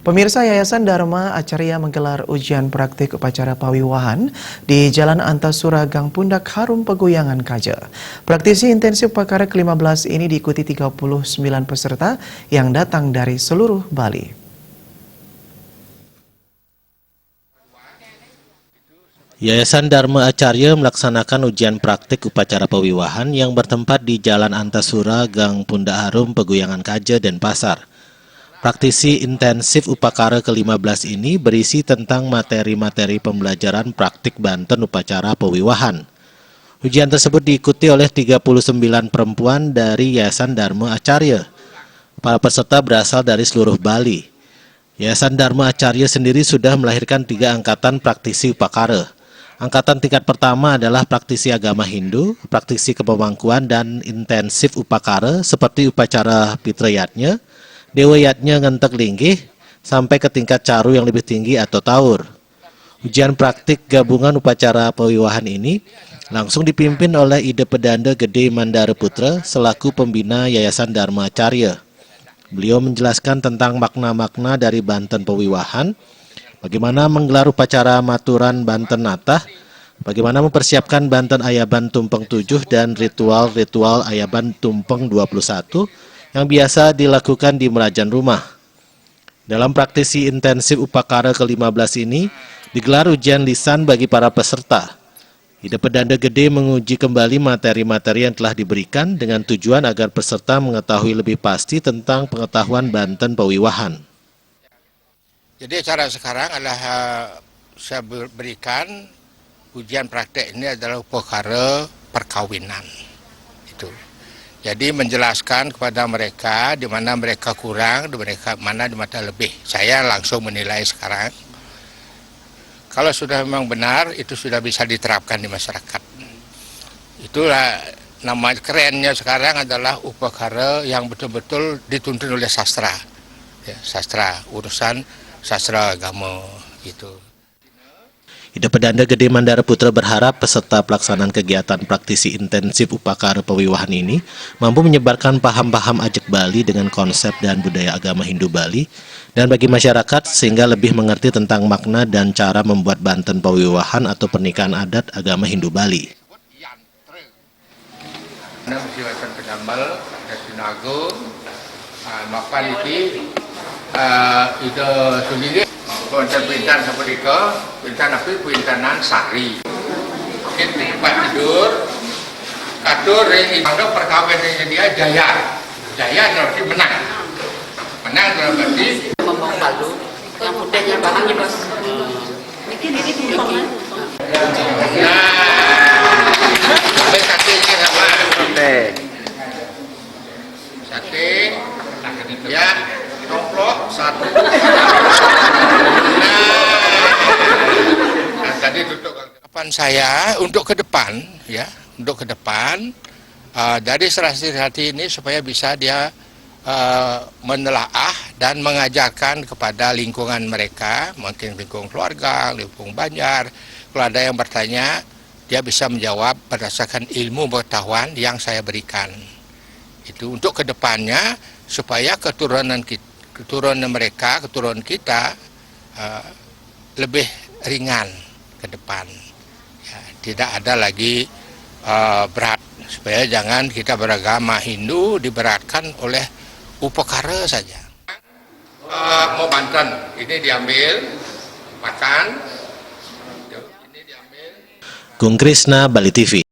Pemirsa, Yayasan Dharma Acarya menggelar ujian praktik upacara pawiwahan di Jalan Antasura Gang Pundak Harum Pegoyangan Kaja. Praktisi intensif upacara ke-15 ini diikuti 39 peserta yang datang dari seluruh Bali. Yayasan Dharma Acarya melaksanakan ujian praktik upacara pawiwahan yang bertempat di Jalan Antasura Gang Pundak Harum Pegoyangan Kaja, Denpasar. Praktisi intensif upacara ke-15 ini berisi tentang materi-materi pembelajaran praktik Banten upacara pawiwahan. Ujian tersebut diikuti oleh 39 perempuan dari Yayasan Dharma Acarya. Para peserta berasal dari seluruh Bali. Yayasan Dharma Acarya sendiri sudah melahirkan 3 angkatan praktisi upacara. Angkatan tingkat pertama adalah praktisi agama Hindu, praktisi kepemangkuan dan intensif upacara seperti upacara Pitrayatnya, Dewa Yatnya Ngentek Linggih, sampai ke tingkat caru yang lebih tinggi atau taur. Ujian praktik gabungan upacara pawiwahan ini langsung dipimpin oleh Ide Pedanda Gede Mandara Putra selaku pembina Yayasan Dharma Acarya. Beliau menjelaskan tentang makna-makna dari Banten pawiwahan, bagaimana menggelar upacara maturan Banten Natah, bagaimana mempersiapkan Banten Ayaban Tumpeng 7 dan ritual-ritual Ayaban Tumpeng 21 yang biasa dilakukan di Merajan Rumah. Dalam praktisi intensif upacara ke-15 ini, digelar ujian lisan bagi para peserta. Ide Pedanda Gede menguji kembali materi-materi yang telah diberikan dengan tujuan agar peserta mengetahui lebih pasti tentang pengetahuan Banten pawiwahan. Jadi acara sekarang adalah saya berikan ujian praktek ini adalah upacara perkawinan. Itu. Jadi menjelaskan kepada mereka di mana mereka kurang, di mana lebih. Saya langsung menilai sekarang. Kalau sudah memang benar, itu sudah bisa diterapkan di masyarakat. Itulah nama kerennya sekarang adalah upacara yang betul-betul dituntun oleh sastra. Ya, sastra, urusan sastra agama gitu. Ide Pedanda Gede Mandara Putra berharap peserta pelaksanaan kegiatan praktisi intensif upacara pawiwahan ini mampu menyebarkan paham-paham ajek Bali dengan konsep dan budaya agama Hindu Bali dan bagi masyarakat sehingga lebih mengerti tentang makna dan cara membuat Banten pawiwahan atau pernikahan adat agama Hindu Bali. Konten pintan seperti ke pintan api pintanan sari. Kita tempat tidur, katur ini ada perkawinannya dia jaya nanti menang dalam arti membawa palu yang mudahnya barangnya bos. Mungkin ini tumpangnya. Sampai satenya sama. Sate, ya, nomplok satu. Harapan saya untuk ke depan, ya, dari serasi ini supaya bisa dia menelaah dan mengajarkan kepada lingkungan mereka, mungkin lingkungan keluarga, lingkungan banjar. Kalau ada yang bertanya, dia bisa menjawab berdasarkan ilmu pengetahuan yang saya berikan. Itu untuk kedepannya supaya keturunan mereka, keturunan kita lebih ringan ke depan. Ya, tidak ada lagi berat, supaya jangan kita beragama Hindu diberatkan oleh upacara saja. Mau Banten, ini diambil, makan. Gung Krisna, Bali TV.